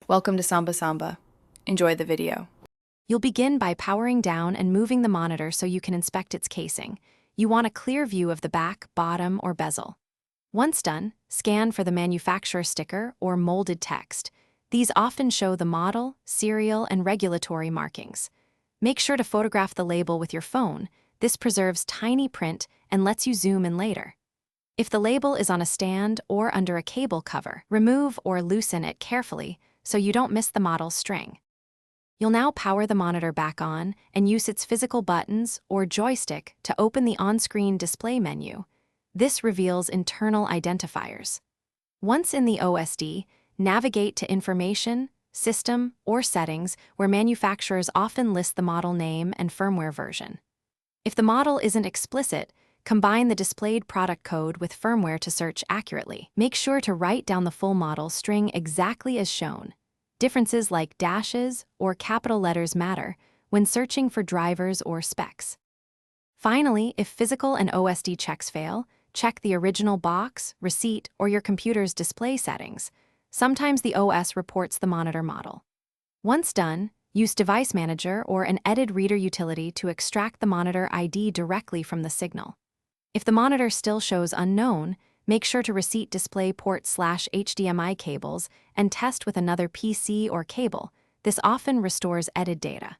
Welcome to Samba Samba. Enjoy the video. You'll begin by powering down and moving the monitor so you can inspect its casing. You want a clear view of the back, bottom, or bezel. Once done, scan for the manufacturer sticker or molded text. These often show the model, serial, and regulatory markings. Make sure to photograph the label with your phone. This preserves tiny print and lets you zoom in later. If the label is on a stand or under a cable cover, remove or loosen it carefully so you don't miss the model's string. You'll now power the monitor back on and use its physical buttons or joystick to open the on-screen display menu. This reveals internal identifiers. Once in the OSD, navigate to Information, System, or Settings, where manufacturers often list the model name and firmware version. If the model isn't explicit, combine the displayed product code with firmware to search accurately. Make sure to write down the full model string exactly as shown. Differences like dashes or capital letters matter when searching for drivers or specs. Finally, if physical and OSD checks fail, check the original box, receipt, or your computer's display settings. Sometimes the OS reports the monitor model. Once done, use Device Manager or an Edit Reader utility to extract the monitor ID directly from the signal. If the monitor still shows unknown, make sure to receipt display port/HDMI cables and test with another PC or cable. This often restores edited data.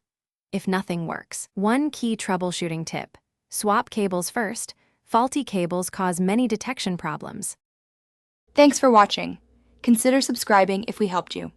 If nothing works, one key troubleshooting tip: swap cables first. Faulty cables cause many detection problems. Thanks for watching. Consider subscribing if we helped you.